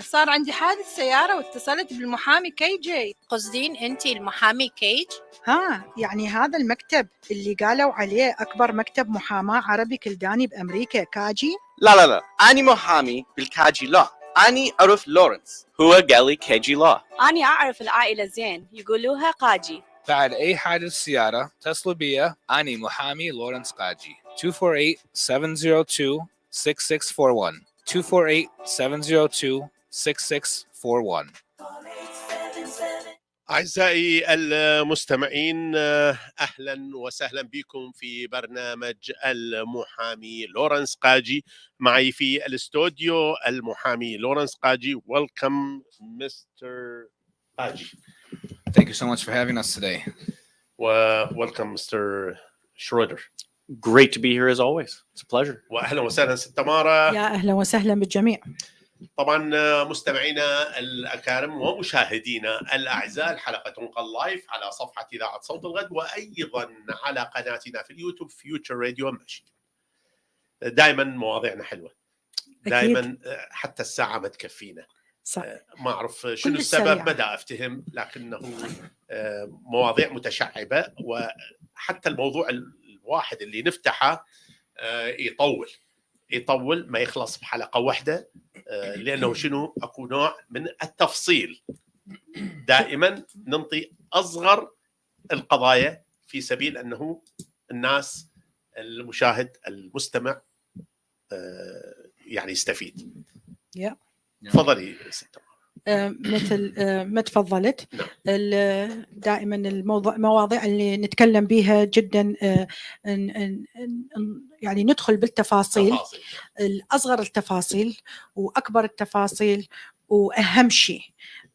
صار عندي حادث سيارة واتصلت بالمحامي كاجي. قصدين أنتي المحامي كاج؟ يعني هذا المكتب اللي قالوا عليه أكبر مكتب محاماة عربي كلداني بأمريكا، قاجي؟ لا أنا محامي بالكاجي لا. أنا أعرف لورنس، هو قال لي كاجي لا. أنا أعرف العائلة زين، يقولوها قاجي. بعد أي حادث سيارة اتصلوا بيا، أنا محامي لورنس قاجي. 248-702-6641 248-702-6641. أعزائي المستمعين، أهلا وسهلا بكم في برنامج المحامي لورنس قاجي. معي في الاستوديو المحامي لورنس قاجي. Welcome Mr. قاجي. Thank you so much for having us today. Welcome Mr. Schroeder. Great to be here as always. It's a pleasure. وأهلا وسهلا ست مارا. يا أهلا وسهلا بالجميع. طبعا مستمعينا الأكارم ومشاهدينا الأعزاء، الحلقة تنقل لايف على صفحة إذاعة صوت الغد، وأيضا على قناتنا في اليوتيوب فيوتشر راديو مشيكن. دائما مواضيعنا حلوة، دائما حتى الساعة ما تكفينا. صح. ما أعرف شنو السبب، بدأ أفتهم، لكنه مواضيع متشعبة، وحتى الموضوع الواحد اللي نفتحه يطول ما يخلص بحلقة واحدة، لأنه شنو أكو نوع من التفصيل. دائما ننطي أصغر القضايا في سبيل أنه الناس، المشاهد، المستمع يعني يستفيد. تفضلي ست. مثل ما تفضلت، دائما المواضيع اللي نتكلم بيها جدا يعني ندخل بالتفاصيل، الأصغر التفاصيل وأكبر التفاصيل وأهم شيء،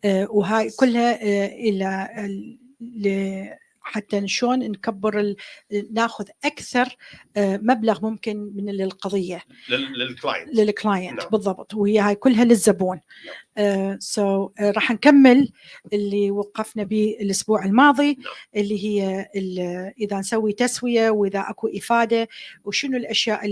وهاي كلها إلى حتى شلون نكبر ناخذ أكثر مبلغ ممكن من القضية للكلاينت. بالضبط، وهي هاي كلها للزبون. راح نكمل اللي وقفنا به الأسبوع الماضي، اللي هي إذا نسوي تسوية وإذا أكو إفادة، وشنو الأشياء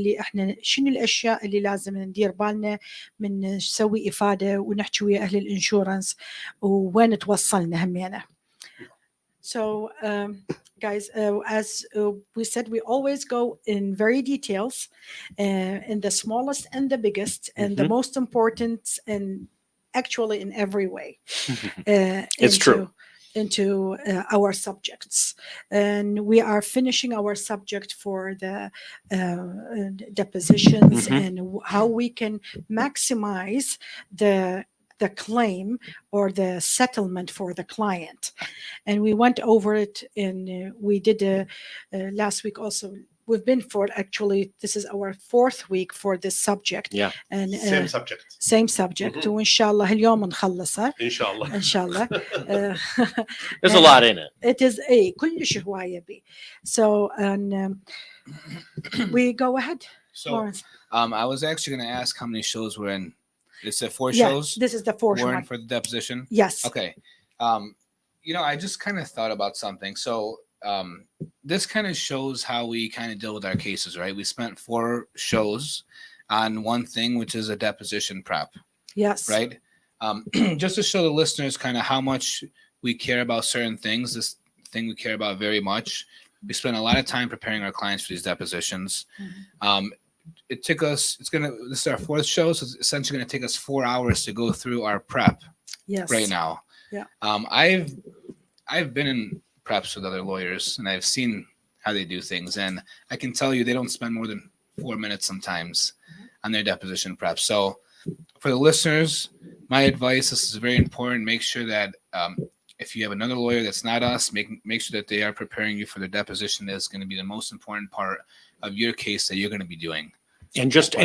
اللي لازم ندير بالنا من نسوي إفادة، ونحكي ويا أهل الإنشورنس وين توصلنا همينا. So, guys, as we said, we always go in very details, in the smallest and the biggest, and the most important, and actually in every way. It's true. Into our subjects, and we are finishing our subject for the depositions and how we can maximize the claim or the settlement for the client. And we went over it, and we did last week also. We've been for, actually, this is our 4th week for this subject. Yeah. And same subject. وإن شاء الله اليوم نخلصها. إن شاء الله. There's a lot in it. It is كلش هواية بي. So, and we go ahead. So, Lawrence. I was actually going to ask how many shows we're in. It's 4 shows. This is the 4th one for the deposition. Yes. Okay. I just kind of thought about something. So this kind of shows how we kind of deal with our cases, right? We spent 4 shows on one thing, which is a deposition prep. Yes. Right. Just to show the listeners kind of how much we care about certain things. This thing we care about very much. We spend a lot of time preparing our clients for these depositions. It took us, this is our 4th show, so it's essentially going to take us 4 hours to go through our prep. Yes. Right now. Yeah. I've been in preps with other lawyers, and I've seen how they do things, and I can tell you they don't spend more than 4 minutes sometimes on their deposition prep. So for the listeners, my advice, this is very important. Make sure that if you have another lawyer that's not us, make sure that they are preparing you for the deposition. That's going to be the most important part of your case that you're going to be doing. And just to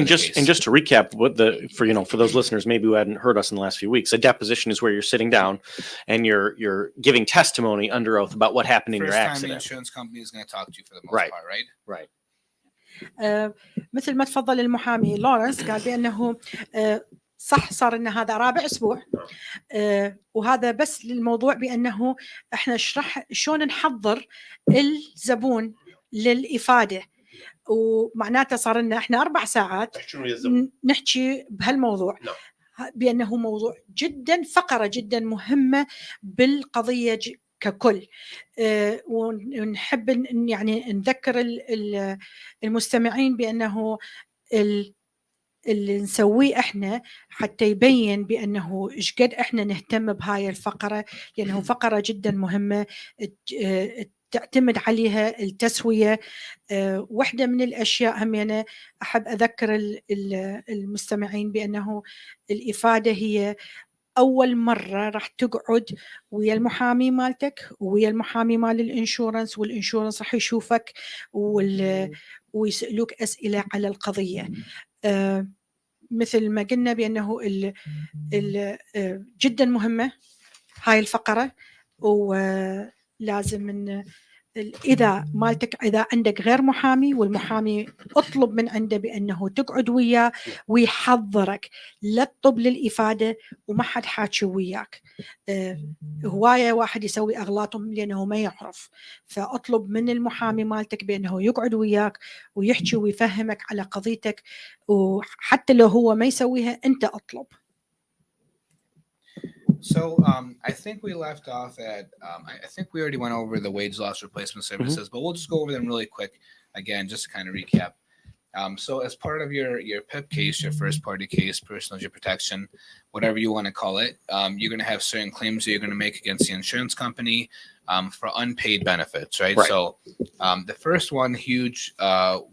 recap, for those listeners maybe who hadn't heard us in the last few weeks, a deposition is where you're sitting down and you're giving testimony under oath about what happened in your accident. The insurance company is going to talk to you for the most part, right? Right. مثل ما تفضل المحامي لورنس قال بأنه صح صار إن هذا 4 أسبوع، وهذا بس للموضوع بأنه إحنا نشرح شلون نحضر الزبون للإفادة، ومعناته صار لنا إحنا 4 ساعات نحكي بهالموضوع. بأنه موضوع جدا فقرة جدا مهمة بالقضية ككل. ونحب يعني نذكر المستمعين بأنه اللي نسويه احنا حتى يبين بأنه ايش قد احنا نهتم بهاي الفقرة، لأنه فقرة جدا مهمة تعتمد عليها التسوية. واحدة من الأشياء هم أنا أحب أذكر المستمعين بأنه الإفادة هي أول مرة راح تقعد ويا المحامي مالتك ويا المحامي مال الإنشورنس، والإنشورنس راح يشوفك ويسألوك أسئلة على القضية. مثل ما قلنا بأنه جدا مهمة هاي الفقرة، ولازم من إذا مالتك إذا عندك غير محامي، والمحامي أطلب من عنده بأنه تقعد وياه ويحضرك، لا تطب للإفادة وما حد حاكي وياك. هواية واحد يسوي أغلاطهم لأنه ما يعرف، فأطلب من المحامي مالتك بأنه يقعد وياك ويحكي ويفهمك على قضيتك، وحتى لو هو ما يسويها أنت أطلب. So I think we left off at, I think we already went over the wage loss replacement services, but we'll just go over them really quick again, just to kind of recap. So as part of your PIP case, your first party case, personal injury protection, whatever you want to call it, you're going to have certain claims that you're going to make against the insurance company for unpaid benefits, right? So the first one, huge,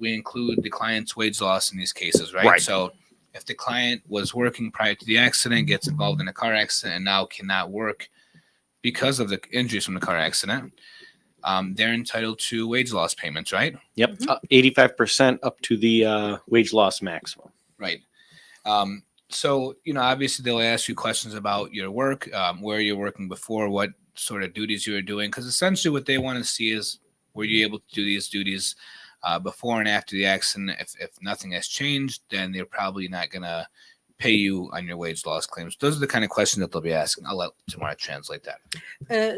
we include the client's wage loss in these cases, right? So if the client was working prior to the accident, gets involved in a car accident, and now cannot work because of the injuries from the car accident, they're entitled to wage loss payments, right? Yep, 85% up to the wage loss maximum. Right. So, you know, obviously they'll ask you questions about your work, where you're working before, what sort of duties you were doing, because essentially what they want to see is, were you able to do these duties before and after the accident? If nothing has changed, then they're probably not going to pay you on your wage loss claims. Those are the kind of questions that they'll be asking. I'll let Tamara translate that.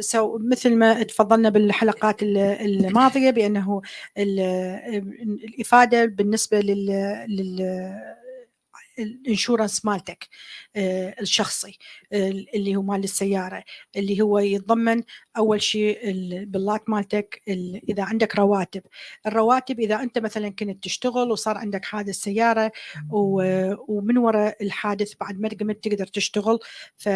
So مثل ما تفضلنا بالحلقات الماضية بأنه الإفادة بالنسبة الانشورنس مالتك الشخصي اللي هو مال السيارة، اللي هو يتضمن أول شيء البلات مالتك. إذا عندك رواتب، الرواتب إذا أنت مثلا كنت تشتغل وصار عندك حادث سيارة ومن وراء الحادث بعد ما قمت تقدر تشتغل، ف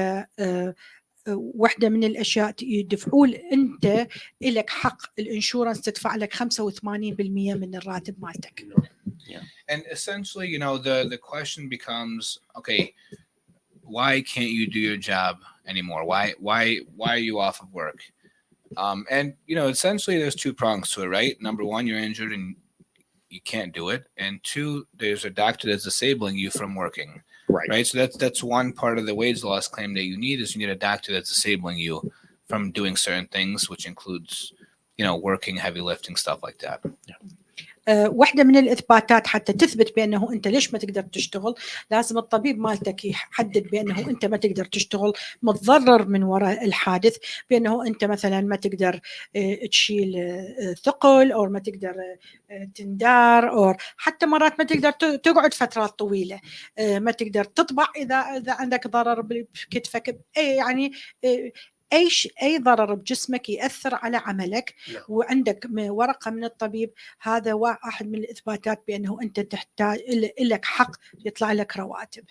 واحدة من الأشياء يدفعون أنت إلك حق الانشورنس تدفع لك 85% من الراتب مالتك. Yeah. And essentially, you know, the question becomes, okay, why can't you do your job anymore? Why are you off of work? And, you know, essentially there's two prongs to it, right? Number one, you're injured and you can't do it. And two, there's a doctor that's disabling you from working. Right. So that's one part of the wage loss claim that you need, is you need a doctor that's disabling you from doing certain things, which includes, you know, working, heavy lifting, stuff like that. Yeah. واحدة من الإثباتات حتى تثبت بأنه أنت ليش ما تقدر تشتغل، لازم الطبيب مالتك يحدد بأنه أنت ما تقدر تشتغل متضرر من وراء الحادث، بأنه أنت مثلا ما تقدر تشيل ثقل، أو ما تقدر تندار، أو حتى مرات ما تقدر تقعد فترات طويلة، ما تقدر تطبع إذا عندك ضرر بكتفك، يعني أي ضرر بجسمك يأثر على عملك. وعندك ورقة من الطبيب، هذا واحد من الإثباتات بأنه أنت تحتاج لك حق يطلع لك رواتب.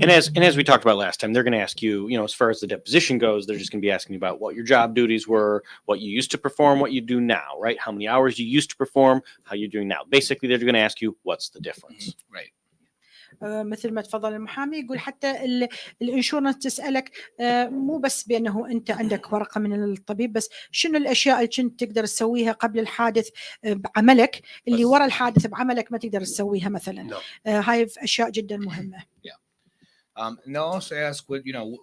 And as we talked about last time, they're going to ask you, you know, as far as the deposition goes, they're just going to be asking you about what your job duties were, what you used to perform, what you do now, right? How many hours you used to perform, how you're doing now. Basically, they're going to ask you what's the difference. Right. مثل ما تفضل المحامي يقول، حتى الانشورنس تسألك مو بس بأنه أنت عندك ورقة من الطبيب، بس شنو الأشياء اللي كنت تقدر تسويها قبل الحادث بعملك اللي ورا الحادث بعملك ما تقدر تسويها مثلا. هاي أشياء جدا مهمة. And they'll also ask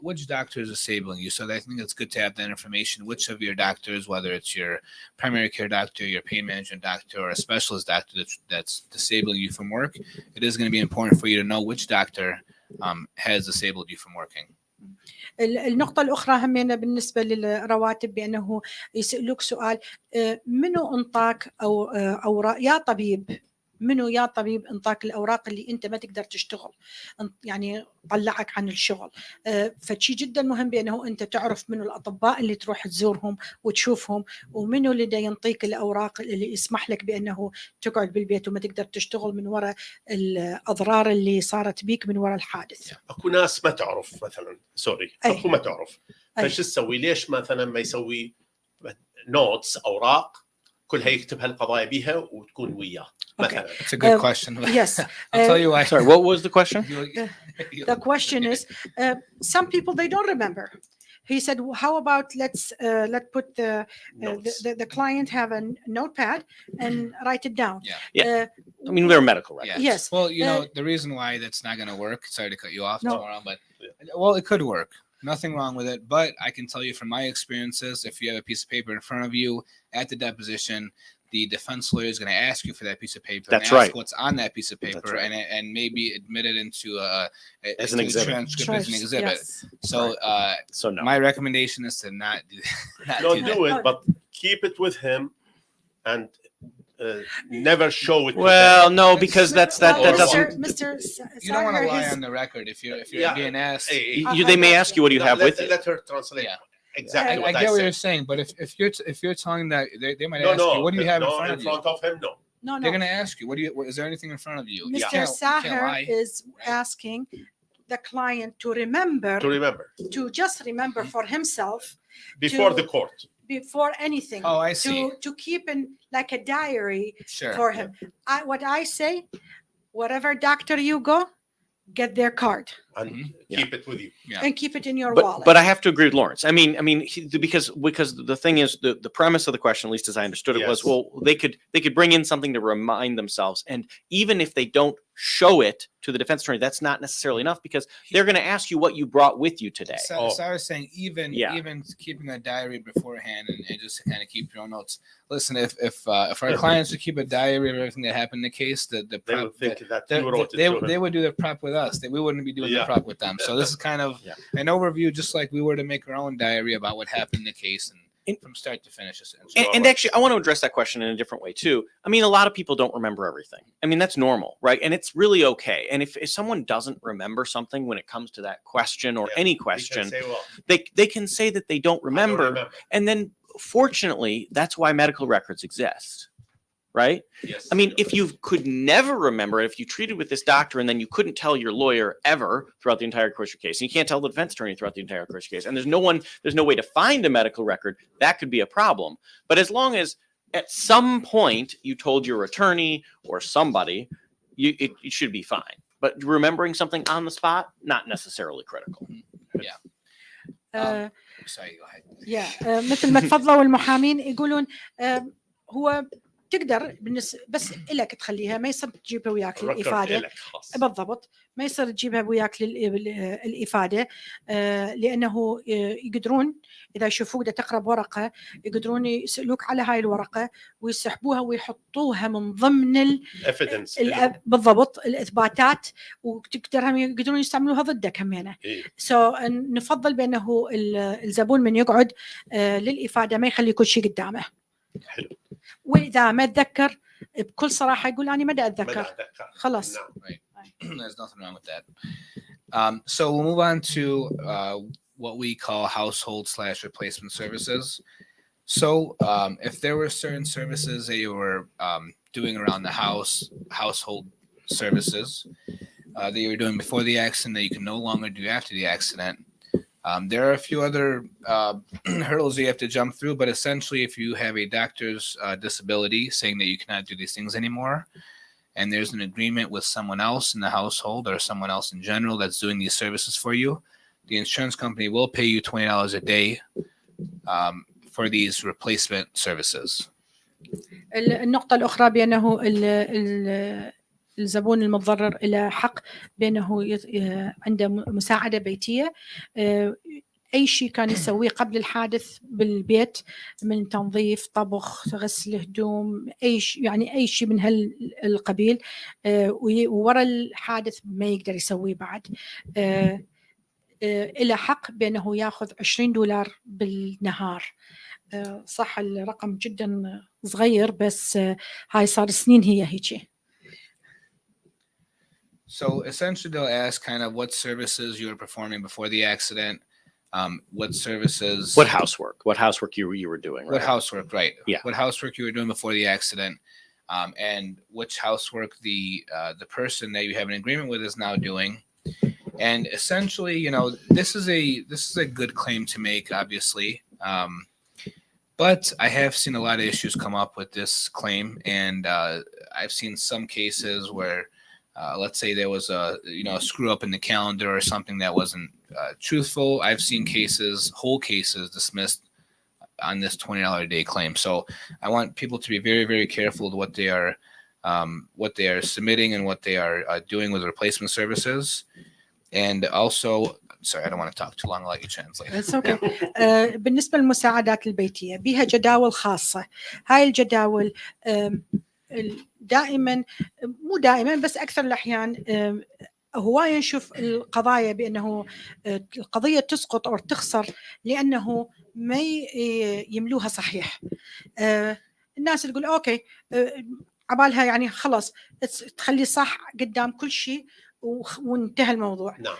which doctor is disabling you. So I think it's good to have that information. Which of your doctors, whether it's your primary care doctor, your pain management doctor, or a specialist doctor that's disabling you from work, it is going to be important for you to know which doctor has disabled you from working. النقطة الأخرى همينة بالنسبة للرواتب، بأنه يسألوك سؤال، منو انطاك أو يا طبيب منو يا طبيب انطاك الاوراق اللي انت ما تقدر تشتغل، يعني طلعك عن الشغل. فشي جدا مهم بانه انت تعرف منو الاطباء اللي تروح تزورهم وتشوفهم، ومنو اللي دا ينطيك الاوراق اللي يسمح لك بانه تقعد بالبيت وما تقدر تشتغل من وراء الاضرار اللي صارت بيك من وراء الحادث. اكو ناس ما تعرف مثلا، سوري، اكو ما تعرف، فش تسوي؟ ليش مثلا ما يسوي نوتس، اوراق كلها يكتبها القضايا بيها وتكون وياه مثلا؟ It's a good question. Yes. I'll tell you why. Sorry, what was the question? The question is, some people they don't remember. He said, well, how about let's put the client have a notepad and write it down. Yeah. I mean, they're medical records. Yeah. Yes. Well, you know, the reason why that's not going to work, sorry to cut you off, No. Tomorrow, but well, it could work. Nothing wrong with it. But I can tell you from my experiences, if you have a piece of paper in front of you at the deposition, the defense lawyer is going to ask you for that piece of paper. That's and right. ask what's on that piece of paper, That's right. and maybe admit it into As an exhibit. transcript as an exhibit. Yes. So, So no. my recommendation is to not do that. Don't do it, but keep it with him and never show it. Well, no, because that Well, doesn't. Mr. You don't want to Sahir, lie his- on the record if you're Yeah. being asked. They may ask you, what do you have with you? Let her translate Yeah. exactly I what get what said. you're saying, but if you're telling that, they might No, ask you, what do you have no, in front of you? of him, no. No, They're no. going to ask you, is there anything in front of you? You Mr. can't Sahir lie. is asking the client to remember, To remember to just remember for himself before To- the court. before anything. Oh, I see. To keep in like a diary Sure. for him. What I say, whatever doctor you go, get their card And keep it with you. Yeah. and keep it in your But wallet. I have to agree with Lawrence. I mean, because the thing is, the premise of the question, at least as I understood it, was, Yes. well, they could bring in something to remind themselves, and even if they don't show it to the defense attorney, that's not necessarily enough, because they're going to ask you what you brought with you today. So I was saying, even keeping a diary beforehand and just to kind of keep your own notes. Listen, if our clients would keep a diary of everything that happened in the case, They would think that you wrote it to him. they would do the prep with us. We wouldn't be doing the prep with them. So this is kind of an overview, just like we were to make our own diary about what happened in the case and from start to finish. Essentially. And actually, I want to address that question in a different way too. I mean, a lot of people don't remember everything. I mean, that's normal, right? And it's really okay. And if someone doesn't remember something when it comes to that question or any question, Say, well, they can say that they don't I don't remember. remember. And then, fortunately, that's why medical records exist, right? Yes. I mean, if you could never remember it, if you treated with this doctor and then you couldn't tell your lawyer ever throughout the entire course of your case, and you can't tell the defense attorney throughout the entire course of your case, and there's no way to find a medical record, that could be a problem. But as long as at some point you told your attorney or somebody, it should be fine. But remembering something on the spot, not necessarily critical. Sorry, go ahead. مثل ما تفضلوا المحامين يقولون هو تقدر بس إلك تخليها، ما يصير تجيبها وياك للإفادة. إلك خاص. بالضبط، ما يصير تجيبها وياك للإفادة، لأنه يقدرون إذا يشوفوك دا تقرب ورقة يقدرون يسألوك على هاي الورقة ويسحبوها ويحطوها من ضمن evidence. بالضبط الإثباتات، وتقدرهم يقدرون يستعملوها ضدك همينة. نفضل بأنه الزبون من يقعد للإفادة ما يخلي كل شيء قدامه. حلو. وإذا ما أتذكر بكل صراحة يقول أنا ما دا أتذكر خلاص. There's nothing wrong with that. So we'll move on to what we call household/replacement services. So if there were certain services that you were doing around the house, household services that you were doing before the accident that you can no longer do after the accident, there are a few other hurdles you have to jump through, but essentially if you have a doctor's disability saying that you cannot do these things anymore, and there's an agreement with someone else in the household or someone else in general that's doing these services for you, the insurance company will pay you $20 a day for these replacement services. النقطة الأخرى بأنه الزبون المتضرر إلى حق بأنه عنده مساعدة بيتية، أي شيء كان يسويه قبل الحادث بالبيت من تنظيف، طبخ، غسل هدوم، أي شيء يعني أي شيء من هالقبيل، وورا الحادث ما يقدر يسويه بعد، إلى حق بأنه يأخذ $20 بالنهار. صح الرقم جدا صغير بس هاي صار سنين هي هيك. So essentially, they'll ask kind of what services you were performing before the accident, what services, What housework you were doing, right? what housework, right? Yeah. What housework you were doing before the accident, and which housework the person that you have an agreement with is now doing. And essentially, you know, this is a good claim to make, obviously. But I have seen a lot of issues come up with this claim, and I've seen some cases where, let's say there was a screw up in the calendar or something that wasn't truthful. I've seen whole cases dismissed on this $20 a day claim. So I want people to be very, very careful with what they are submitting and what they are doing with replacement services. And also, sorry, I don't want to talk too long. I'll let you translate. It's okay. بالنسبة للمساعدات البيتية بيها جداول خاصة. هاي الجداول دائما مو دائما بس أكثر الأحيان هواية نشوف القضايا بأنه القضية تسقط أو تخسر لأنه ما يملوها صحيح. الناس تقول أوكي عبالها يعني خلاص تخلي صح قدام كل شيء وانتهى الموضوع. نعم.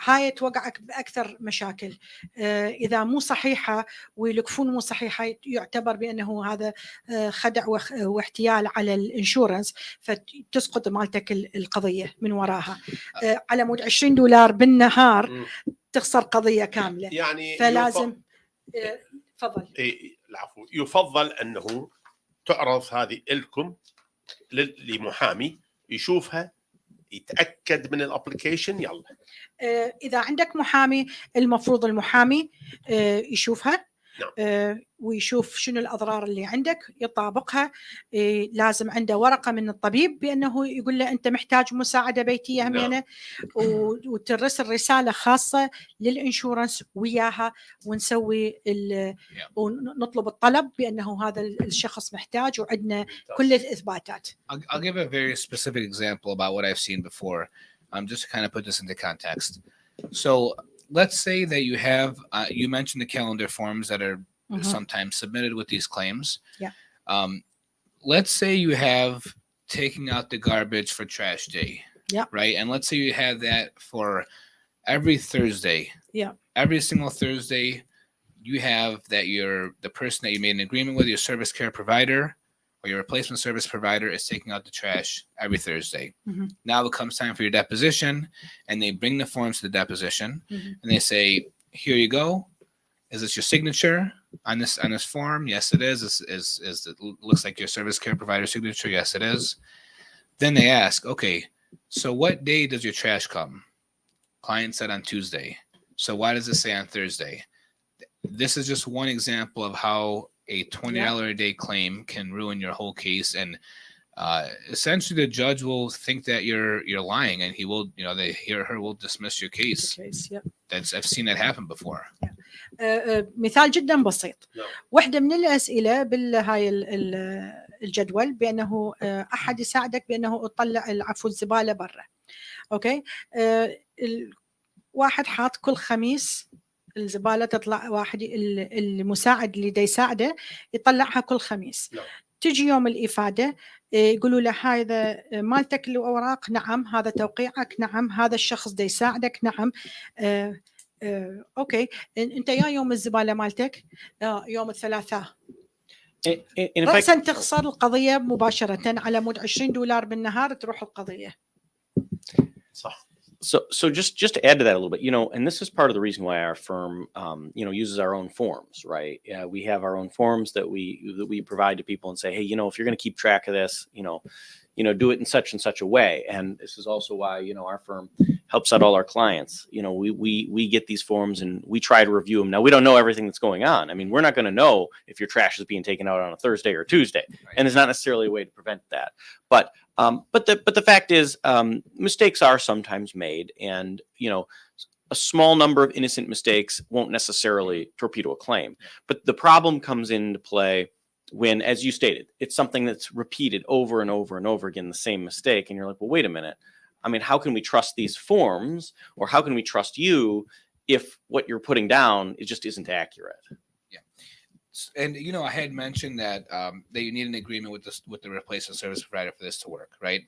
هاي توقعك بأكثر مشاكل. إذا مو صحيحة ويلقفون مو صحيحة يعتبر بأنه هذا خدع واحتيال على الانشورنس، فتسقط مالتك القضية من وراها. على مود $20 بالنهار تخسر قضية كاملة. يعني فلازم تفضل. العفو. يفضل أنه تعرض هذه لكم لمحامي يشوفها، يتأكد من الابليكيشن. يلا إذا عندك محامي المفروض المحامي يشوفها. نعم. ويشوف شنو الأضرار اللي عندك يطابقها. لازم عنده ورقة من الطبيب بأنه يقول له أنت محتاج مساعدة بيتية همينة. نعم. وترسل رسالة خاصة للإنشورنس وياها ونسوي ونطلب الطلب بأنه هذا الشخص محتاج وعندنا كل الإثباتات. I'll give a very specific example about what I've seen before, just to kind of put this into context. So let's say that you have, you mentioned the calendar forms that are sometimes submitted with these claims. Yeah. Let's say you have taking out the garbage for trash day. Yeah. Right. And let's say you have that for every Thursday. Yeah. Every single Thursday, you have that the person that you made an agreement with, your service care provider or your replacement service provider, is taking out the trash every Thursday. Now it comes time for your deposition, and they bring the forms to the deposition, and they say, "Here you go. Is this your signature on this form?" Yes, it is. Is it looks like your service care provider signature? Yes, it is. Then they ask, "Okay, so what day does your trash come?" Client said on Tuesday. So why does it say on Thursday? This is just one example of how a $20 a day claim can ruin your whole case, and essentially the judge will think that you're lying, and he will, he or her will dismiss your case. I've seen that happen before. مثال جدا بسيط. واحدة من الأسئلة بالهاي الجدول بأنه أحد يساعدك بأنه تطلع الزبالة برا. أوكي. واحد حاط كل خميس الزبالة تطلع، واحد المساعد اللي دا يساعده يطلعها كل خميس. تجي يوم الإفادة يقولوا له هذا مالتك الأوراق، نعم. هذا توقيعك، نعم. هذا الشخص دا يساعدك، نعم. أوكي، أنت يا يوم الزبالة مالتك يوم الثلاثاء. رأسا تخسر القضية مباشرة على مود $20 بالنهار تروح القضية. صح. So just to add to that a little bit, and this is part of the reason why our firm, uses our own forms, right? We have our own forms that we provide to people and say, hey, if you're going to keep track of this, do it in such and such a way. And this is also why, our firm helps out all our clients. We get these forms and we try to review them. Now, we don't know everything that's going on. I mean, we're not going to know if your trash is being taken out on a Thursday or Tuesday, and there's not necessarily a way to prevent that. But the fact is, mistakes are sometimes made, and a small number of innocent mistakes won't necessarily torpedo a claim. But the problem comes into play when, as you stated, it's something that's repeated over and over and over again, the same mistake, and you're like, well, wait a minute. I mean, how can we trust these forms, or how can we trust you if what you're putting down just isn't accurate? And I had mentioned that that you need an agreement with the replacement service provider for this to work, right?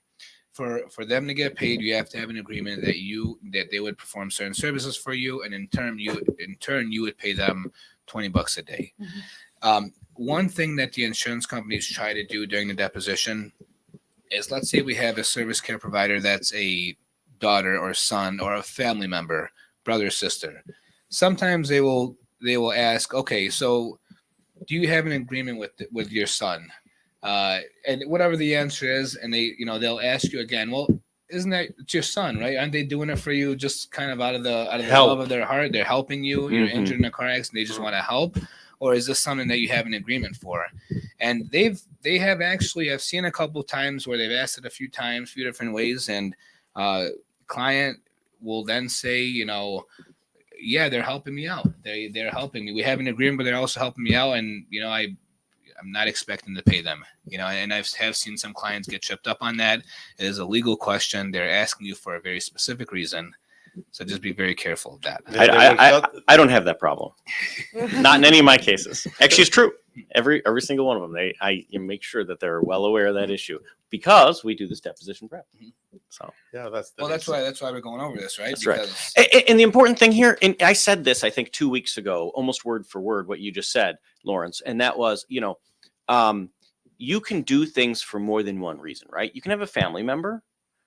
for them to get paid, you have to have an agreement that they would perform certain services for you, and in turn you would pay them $20 a day. One thing that the insurance companies try to do during the deposition is, let's say we have a service care provider that's a daughter or son or a family member, brother or sister. Sometimes they will ask, okay, so do you have an agreement with your son? And whatever the answer is, and they'll ask you again, well, isn't that it's your son, right? Aren't they doing it for you just kind of out of the love of their heart? They're helping you. You're injured in a car accident. They just want to help. Or is this something that you have an agreement for? And they have actually, I've seen a couple of times where they've asked it a few different ways, and client will then say, yeah, they're helping me out. They're helping me. We have an agreement, but they're also helping me out, and I'm not expecting to pay them. And I have seen some clients get tripped up on that. It is a legal question. They're asking you for a very specific reason. So just be very careful of that. I don't have that problem. Not in any of my cases. Actually, it's true. Every single one of them. You make sure that they're well aware of that issue, because we do this deposition prep. So yeah, that's why we're going over this, right? That's right. And the important thing here, and I said this, I think 2 weeks ago, almost word for word what you just said, Lawrence, and that was, you can do things for more than one reason, right? You can have a family member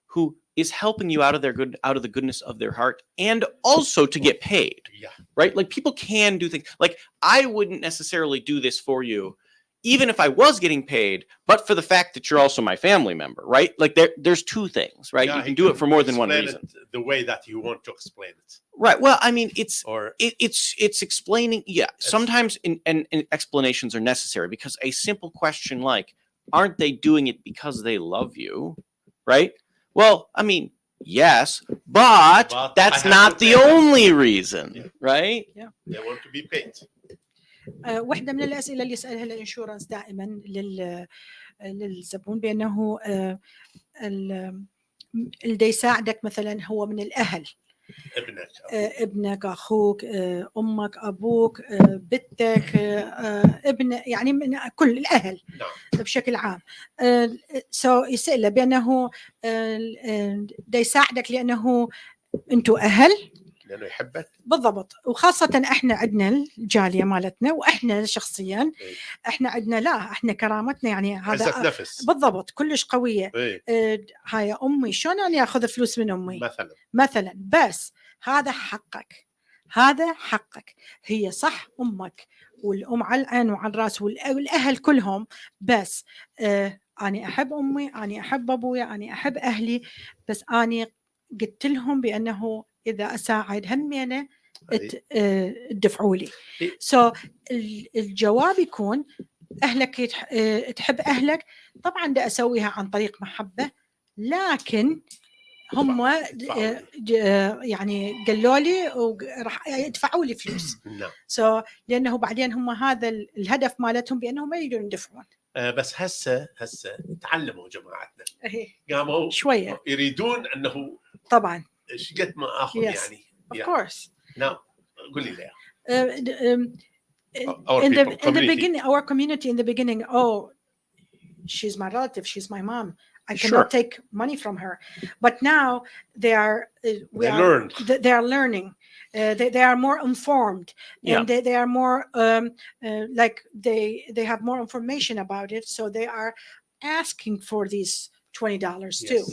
who is helping you out of the goodness of their heart, and also to get paid. Yeah. Right? Like, people can do things. Like, I wouldn't necessarily do this for you, even if I was getting paid, but for the fact that you're also my family member, right? Like, there's two things, right? Yeah, you can do it for more than one reason. The way that you want to explain it. Right. Well, I mean, it's explaining. Yeah. Sometimes and explanations are necessary, because a simple question like, aren't they doing it because they love you? Right. Well, I mean, yes, but that's not the only reason, right? Yeah. They want to be paid. واحدة من الأسئلة اللي يسألها الانشورنس دائما للزبون بأنه اللي يساعدك مثلا هو من الأهل، ابنك، أخوك، أمك، أبوك، بنتك، ابن، يعني من كل الأهل بشكل عام. يسأله بأنه دا يساعدك لأنه أنتوا أهل، لأنه يحبك. بالضبط. وخاصة إحنا عندنا الجالية مالتنا، وإحنا شخصيا إحنا عندنا إحنا كرامتنا، يعني هذا عزة نفس. بالضبط كلش قوية. هاي أمي، شلون أنا أخذ فلوس من أمي مثلا، بس هذا حقك. هي صح أمك، والأم على العين وعلى الراس، والأهل كلهم، بس أنا أحب أمي، أنا أحب أبويا، أنا أحب أهلي، بس أنا قلت لهم بأنه إذا أساعد همينة تدفعوا لي. الجواب يكون أهلك تحب أهلك، طبعا دا أسويها عن طريق محبة، لكن هم يعني قالوا لي وراح يدفعوا لي فلوس. لأنه بعدين هم هذا الهدف مالتهم، بأنهم ما يريدون يدفعون. بس هسه تعلموا جماعتنا، قاموا شوية يريدون أنه طبعا ايش قد ما اخذ يعني. Of course. No, قولي لي. In the beginning, our community in the beginning, oh, she's my relative, she's my mom, I cannot take money from her. But now they are learning. They are more informed, and they are more like they have more information about it, so they are asking for these $20 too.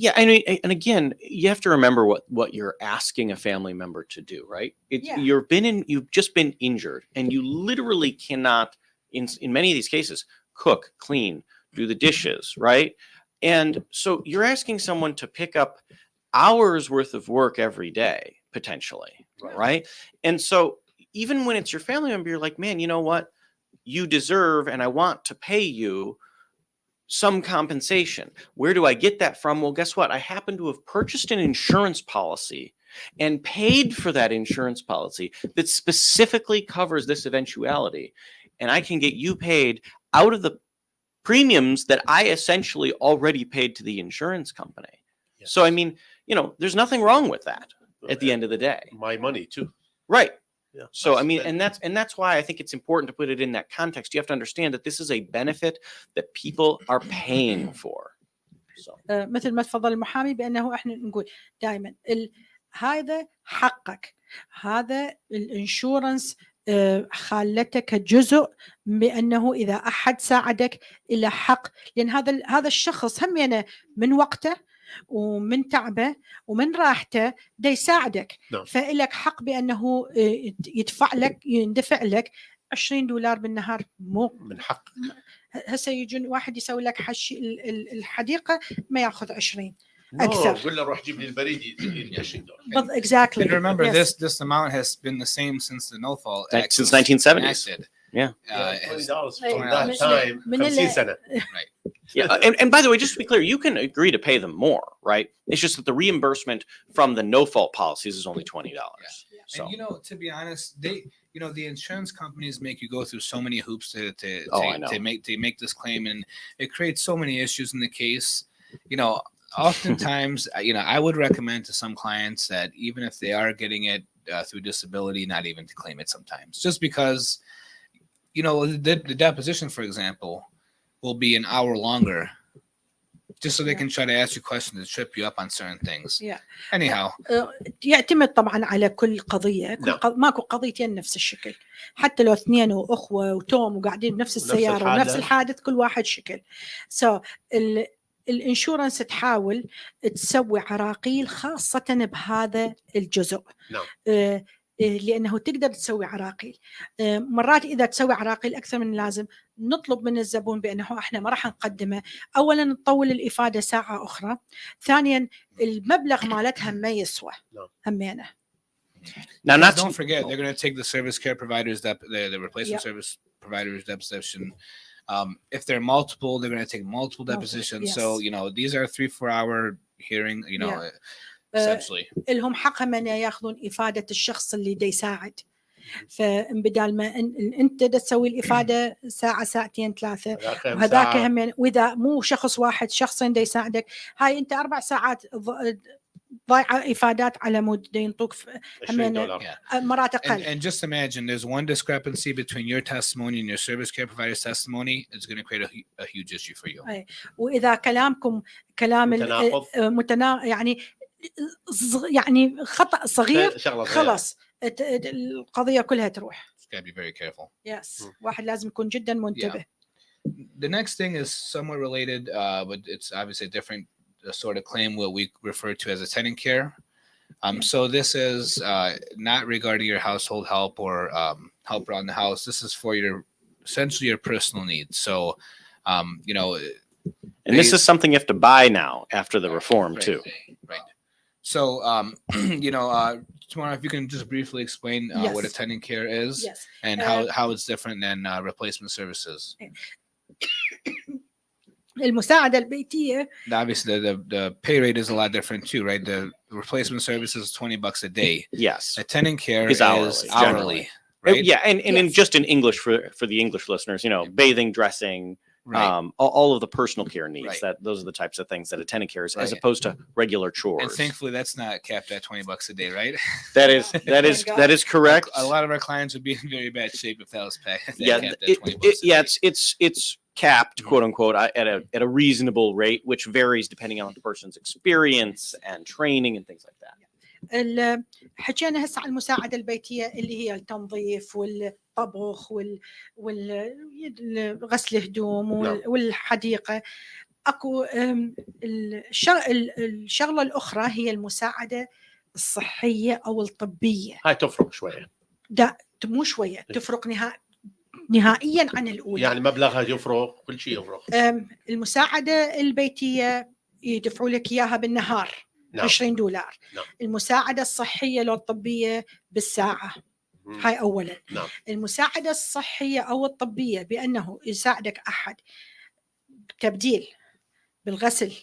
Yeah, and again, you have to remember what you're asking a family member to do, right? You've just been injured, and you literally cannot, in many of these cases, cook, clean, do the dishes, right? And so you're asking someone to pick up hours worth of work every day, potentially, right? And so even when it's your family member, you're like, man, you know what? You deserve, and I want to pay you some compensation. Where do I get that from? Well, guess what? I happen to have purchased an insurance policy and paid for that insurance policy that specifically covers this eventuality. And I can get you paid out of the premiums that I essentially already paid to the insurance company. Yes. So, I mean, there's nothing wrong with that at the end of the day. My money too. Right. Yeah. So, I mean, and that's why I think it's important to put it in that context. You have to understand that this is a benefit that people are paying for. So مثل ما تفضل المحامي بأنه إحنا نقول دائما هذا حقك، هذا الانشورنس خالتك جزء، بأنه إذا أحد ساعدك إلى حق، لأن هذا الشخص هم يعني من وقته ومن تعبه ومن راحته دا يساعدك. فإلك حق بأنه يندفع لك $20 بالنهار، مو من حق. هسه يجون واحد يسوي لك الحديقة ما ياخذ 20 أكثر. قل له روح جيب لي البريد يديني $20. Exactly. And remember, this amount has been the same since the no-fault act since 1970s. Yeah. $20 from that time. 50 سنة. Right. Yeah, and by the way, just to be clear, you can agree to pay them more, right? It's just that the reimbursement from the no-fault policies is only $20. Yeah. So, And to be honest, the insurance companies make you go through so many hoops to make this claim, and it creates so many issues in the case. Oftentimes, I would recommend to some clients that even if they are getting it through disability, not even to claim it sometimes, just because, the deposition, for example, will be an hour longer, just so they can try to ask you questions and trip you up on certain things. Yeah. Anyhow. يعتمد طبعا على كل قضية. ماكو قضيتين نفس الشكل، حتى لو اثنين وأخوة وتوم وقاعدين بنفس السيارة ونفس الحادث، كل واحد شكل. الانشورنس تحاول تسوي عراقيل خاصة بهذا الجزء. لأنه تقدر تسوي عراقيل. مرات إذا تسوي عراقيل أكثر من اللازم نطلب من الزبون بأنه إحنا ما راح نقدمه. أولاً نطول الإفادة ساعة أخرى، ثانياً المبلغ مالتها ما يسوى همينه. Now, don't forget, they're going to take the service care providers, the replacement service providers deposition. If they're multiple, they're going to take multiple depositions. Yes. So, these are 3-4 hour hearing, essentially. لهم حق من ياخذون إفادة الشخص اللي دا يساعد. فبدال ما انت تسوي الإفادة ساعة ساعتين 3 وهذاك هم، واذا مو شخص واحد شخصين دا يساعدك، هاي انت 4 ساعات ضايعة إفادات على مود ينطوك مرات أقل. And just imagine there's one discrepancy between your testimony and your service care provider's testimony. It's going to create a huge issue for you. وإذا كلامكم كلام يعني خطأ صغير خلاص القضية كلها تروح. Got to be very careful. Yes. واحد لازم يكون جدا منتبه. The next thing is somewhat related, but it's obviously a different sort of claim, what we refer to as a tenant care. So this is not regarding your household help or help around the house. This is for essentially your personal needs. So, and this is something you have to buy now after the reform too. Right. So, tomorrow, if you can just briefly explain what a tenant care is, and how it's different than replacement services. المساعدة البيتية. Obviously, the pay rate is a lot different too, right? The replacement service is $20 a day. Yes. A tenant care is hourly. Right? Yeah, and just in English for the English listeners, bathing, dressing, all of the personal care needs. Those are the types of things that a tenant care is, as opposed to regular chores. And thankfully, that's not capped at $20 a day, right? That is correct. A lot of our clients would be in very bad shape if that was capped at $20. It's capped, quote unquote, at a reasonable rate, which varies depending on the person's experience and training and things like that. حكينا هسه عن المساعدة البيتية اللي هي التنظيف والطبخ والغسل الهدوم والحديقة. اكو الشغلة الأخرى هي المساعدة الصحية أو الطبية. هاي تفرق شوية. لا مو شوية، تفرق نهائيا عن الأولى. يعني مبلغها يفرق، كل شيء يفرق. المساعدة البيتية يدفعوا لك إياها بالنهار $20. المساعدة الصحية لو الطبية بالساعة. هاي أولا. المساعدة الصحية أو الطبية بأنه يساعدك أحد تبديل بالغسل،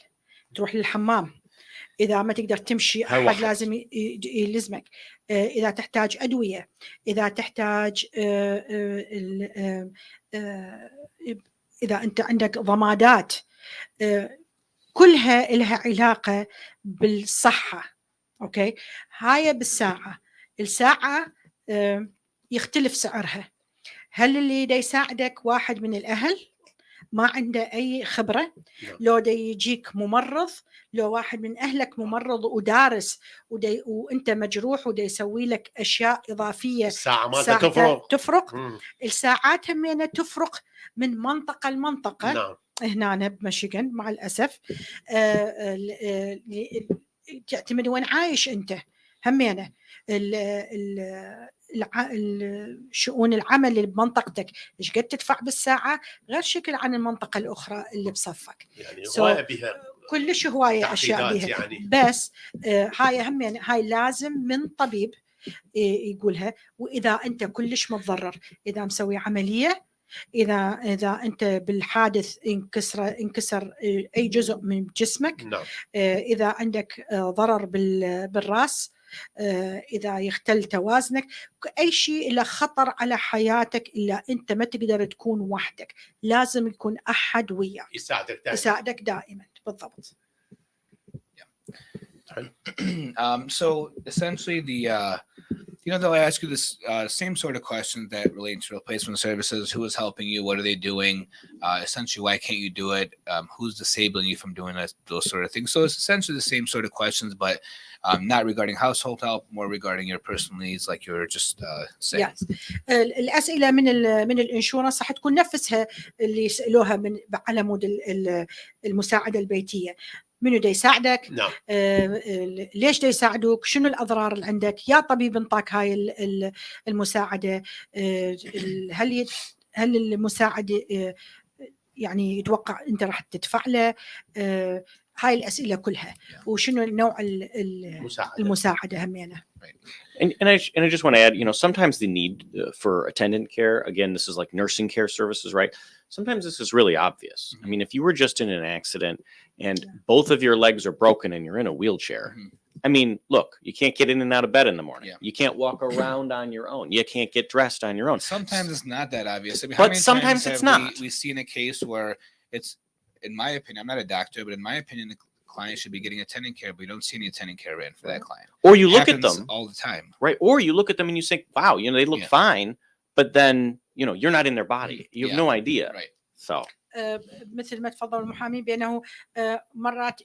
تروح للحمام، إذا ما تقدر تمشي أحد لازم يلزمك، إذا تحتاج أدوية، إذا تحتاج إذا أنت عندك ضمادات، كلها لها علاقة بالصحة. أوكي، هاي بالساعة. الساعة يختلف سعرها. هل اللي دا يساعدك واحد من الأهل ما عنده أي خبرة، لو دا يجيك ممرض، لو واحد من أهلك ممرض ودارس وأنت مجروح ودا يسوي لك أشياء إضافية، الساعة ما تفرق. مم. الساعات همينة تفرق من منطقة لمنطقة. نعم. هنا بمشيكن مع الأسف تعتمد وين عايش أنت. همينة شؤون العمل اللي بمنطقتك إيش قد تدفع بالساعة غير شكل عن المنطقة الأخرى اللي بصفك. يعني هواية بها كلش هواية أشياء بها يعني. بس هاي همينة هاي لازم من طبيب يقولها. وإذا أنت كلش متضرر، إذا مسوي عملية، إذا أنت بالحادث انكسر أي جزء من جسمك، نعم. إذا عندك ضرر بالرأس، إذا يختل توازنك، أي شيء له خطر على حياتك إلا أنت ما تقدر تكون وحدك، لازم يكون أحد وياك يساعدك دائما. بالضبط. So essentially they'll ask you this same sort of questions that relate to replacement services. Who is helping you? What are they doing? Essentially, why can't you do it? Who's disabling you from doing those sort of things? So it's essentially the same sort of questions, but not regarding household help, more regarding your personal needs, like you're just saying. Yes. الأسئلة من الإنشورنس راح تكون نفسها اللي يسألوها على مود المساعدة البيتية. منو دا يساعدك؟ نعم. ليش دا يساعدوك؟ شنو الأضرار اللي عندك؟ يا طبيب انطاك هاي المساعدة؟ هل المساعد يعني يتوقع أنت راح تدفع له؟ هاي الأسئلة كلها. وشنو نوع المساعدة همينة. And I just want to add, sometimes the need for attendant care, again, this is like nursing care services, right? Sometimes this is really obvious. I mean, if you were just in an accident and both of your legs are broken and you're in a wheelchair, I mean, look, you can't get in and out of bed in the morning. You can't walk around on your own. You can't get dressed on your own. Sometimes it's not that obvious. I mean, but sometimes it's not. We've seen a case where it's, in my opinion, I'm not a doctor, but in my opinion, the client should be getting attendant care, but we don't see any attendant care in for that client. Or you look at them all the time. Right. Or you look at them and you think, wow, they look fine, but then, you're not in their body. You have no idea. Right. So. مثل ما تفضل المحامي بأنه مرات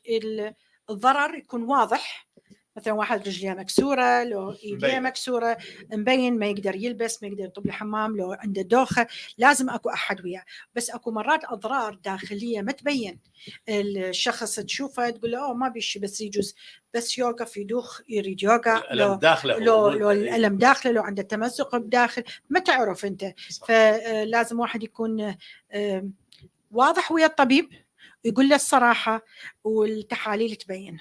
الضرر يكون واضح. مثلا واحد رجليه مكسورة، لو ايديه مكسورة مبين، ما يقدر يلبس، ما يقدر يطب الحمام، لو عنده دوخة لازم اكو احد وياه. بس اكو مرات اضرار داخلية ما تبين، الشخص تشوفه تقول له ما بيشي، بس يجوز بس يوقف يدوخ يريد يوقع، لو الألم داخله، لو عنده تمزق بداخل ما تعرف انت. فلازم واحد يكون واضح ويا الطبيب، يقول له الصراحة والتحاليل تبين.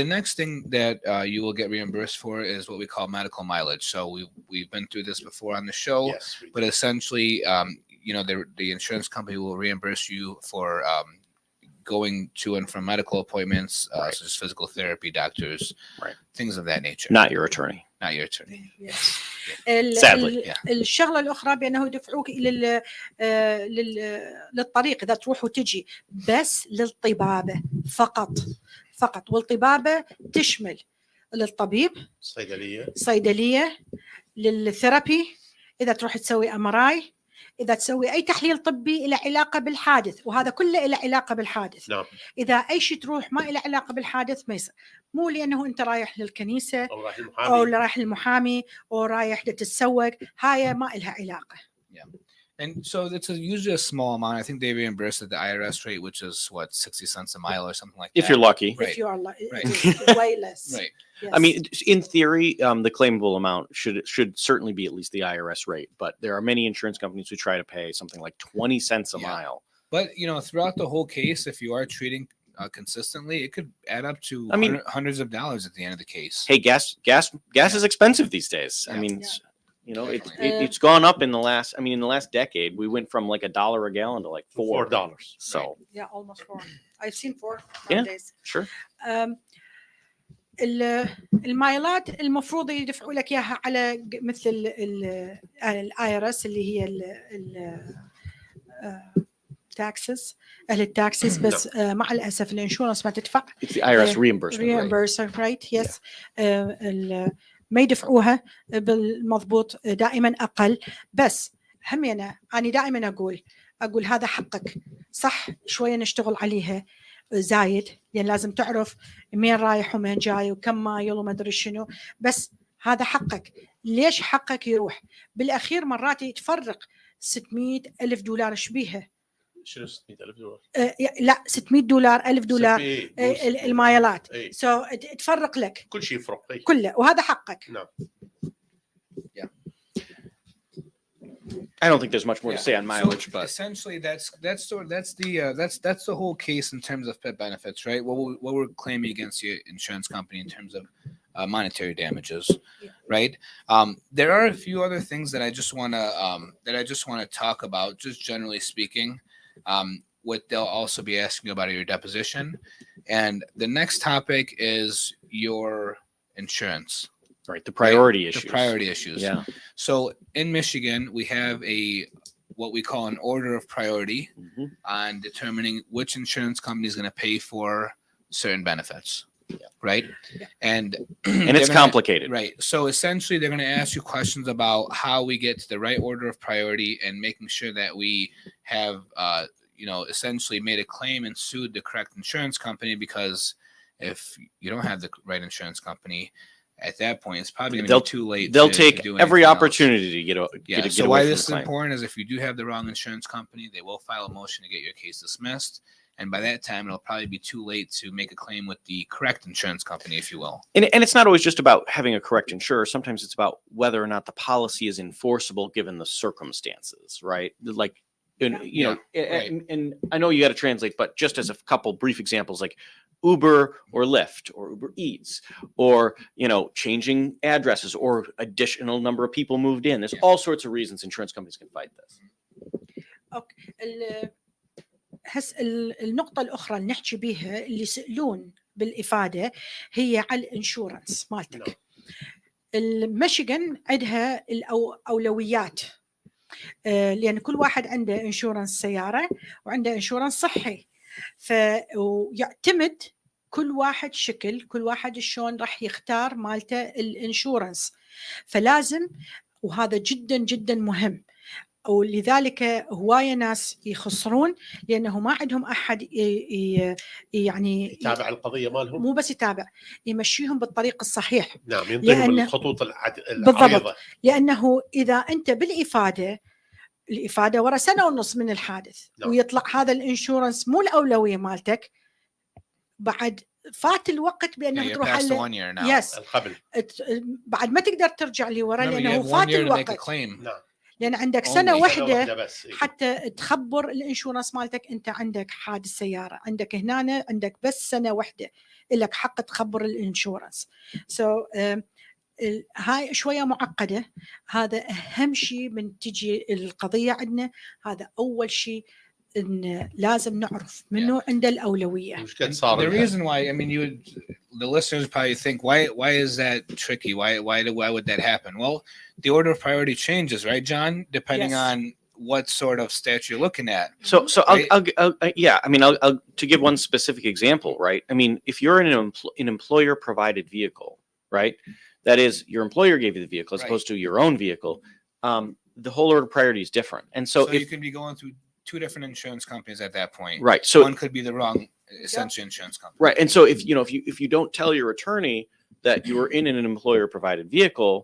The next thing that you will get reimbursed for is what we call medical mileage. So we've been through this before on the show, but essentially, the insurance company will reimburse you for going to and from medical appointments, such as physical therapy, doctors, things of that nature. Not your attorney. Not your attorney. Sadly. الشغلة الأخرى بأنه يدفعوك إلى للطريق إذا تروح وتجي، بس للطبابة فقط. والطبابة تشمل للطبيب، صيدلية، للثيرابي، إذا تروح تسوي MRI، إذا تسوي أي تحليل طبي له علاقة بالحادث، وهذا كله له علاقة بالحادث. نعم. إذا أي شيء تروح ما له علاقة بالحادث ما يصير، مو لأنه أنت رايح للكنيسة أو رايح للمحامي أو رايح تتسوق، هاي ما لها علاقة. And so it's usually a small amount. I think they reimburse at the IRS rate, which is 60 cents a mile or something like that. If you're lucky. Right. If you are lucky, right. It's way less. Right. Yes. I mean, in theory, the claimable amount should certainly be at least the IRS rate, but there are many insurance companies who try to pay something like 20 cents a mile. But, throughout the whole case, if you are treating consistently, it could add up to hundreds of dollars at the end of the case. Hey, gas is expensive these days. I mean, it's gone up in the last decade. We went from like $1 a gallon to like $4. So almost $4. I've seen $4 nowadays. Sure. المايلات المفروض يدفعوا لك اياها على مثل الايرس اللي هي التاكسس، اهل التاكسس، بس مع الاسف الانشورنس ما تدفع. It's the IRS reimbursement. Right. Yes. ما يدفعوها بالمضبوط، دائما أقل. بس همينة أنا دائما أقول اقول هذا حقك، صح شويه نشتغل عليها زايد، يعني لازم تعرف مين رايح ومين جاي وكم مايل وما ادري شنو، بس هذا حقك. ليش حقك يروح؟ بالاخير مرات يتفرق 600 ألف دولار. ايش بيها؟ شنو 600,000 دولار؟ لا $600 $1000 المايلات. سو تفرق لك، كل شيء يفرق كله، وهذا حقك. نعم. I don't think there's much more to say on mileage, so but essentially that's the whole case in terms of PIP benefits, right? What we're claiming against the insurance company in terms of monetary damages, right? There are a few other things that I just want to talk about, just generally speaking. What they'll also be asking about at your deposition, and the next topic is your insurance. right, the priority issues. The priority issues. Yeah. So in Michigan, we have what we call an order of priority on determining which insurance company is going to pay for certain benefits. Yeah. Right. Yeah. And it's complicated. Right. So essentially, they're going to ask you questions about how we get to the right order of priority and making sure that we have, essentially made a claim and sued the correct insurance company, because if you don't have the right insurance company, at that point, it's probably going to be too late. They'll take to do every anything opportunity to get so away why from this the is claim. important is if you do have the wrong insurance company, they will file a motion to get your case dismissed. And by that time, it'll probably be too late to make a claim with the correct insurance company, if you will. And it's not always just about having a correct insurer. Sometimes it's about whether or not the policy is enforceable given the circumstances, right? Like, and I know you got to translate, but just as a couple brief examples, like Uber or Lyft or Uber Eats, or changing addresses, or additional number of people moved in. There's all sorts of reasons insurance companies can fight this. Okay. النقطة الأخرى اللي نحكي بيها اللي يسألون بالإفادة هي على الانشورنس مالتك. الميشيغان عندها الأولويات، لأن كل واحد عنده انشورنس سيارة وعنده انشورنس صحي، فيعتمد كل واحد شكل، كل واحد شلون راح يختار مالته الانشورنس، فلازم، وهذا جدا جدا مهم. ولذلك هواية ناس يخسرون لأنه ما عندهم أحد يعني يتابع القضية مالهم، مو بس يتابع، يمشيهم بالطريق الصحيح. نعم، ينطيهم الخطوط بالضبط. العريضة. لأنه إذا أنت بالإفادة ورا 1.5 سنة من الحادث، نعم. ويطلع هذا الانشورنس مو الأولوية مالتك، بعد فات الوقت بأنه تروح على القبل، بعد ما تقدر ترجع لي ورا لأنه فات الوقت. نعم. لأن عندك سنة واحدة بس. حتى تخبر الانشورنس مالتك أنت عندك حادث سيارة، عندك هنا عندك بس سنة واحدة لك حق تخبر الانشورنس. هاي شوية معقدة. هذا أهم شيء من تجي القضية عندنا، هذا أول شيء إن لازم نعرف منه عنده الأولوية. The reason why, I mean, the listeners probably think, why is that tricky? Why would that happen? Well, the order of priority changes, right, John? Depending on what sort of statute you're looking at. So right? I'll to give one specific example, right? I mean, if you're in an employer provided vehicle, right? That is, your employer gave you the vehicle as opposed to your own vehicle. The whole order of priority is different. And so if you can be going through 2 different insurance companies at that point. Right. So one could be the wrong essentially insurance company. Right. And so if you don't tell your attorney that you were in an employer provided vehicle,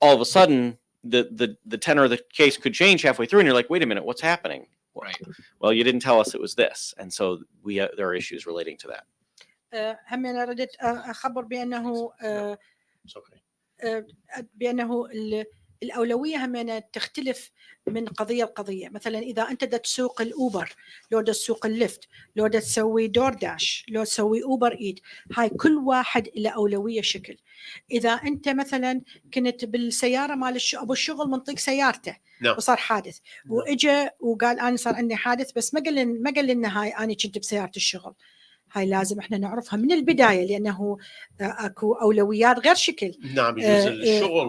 all of a sudden the tenor of the case could change halfway through and you're like, wait a minute, what's happening? Right. Well, you didn't tell us it was this. And so there are issues relating to that. هم أنا ردت أخبر بأنه الأولوية هم تختلف من قضية لقضية. مثلا إذا أنت دا تسوق الأوبر، لو دا تسوق الليفت، لو دا تسوي دور داش، لو تسوي أوبر إيد، هاي كل واحد له أولوية شكل. إذا أنت مثلا كنت بالسيارة مال أبو الشغل منطيق سيارته وصار حادث وإجا وقال أنا صار عندي حادث بس ما قال لنا هاي أنا كنت بسيارة الشغل، هاي لازم احنا نعرفها من البداية لأنه اكو أولويات غير شكل. نعم، يجوز الشغل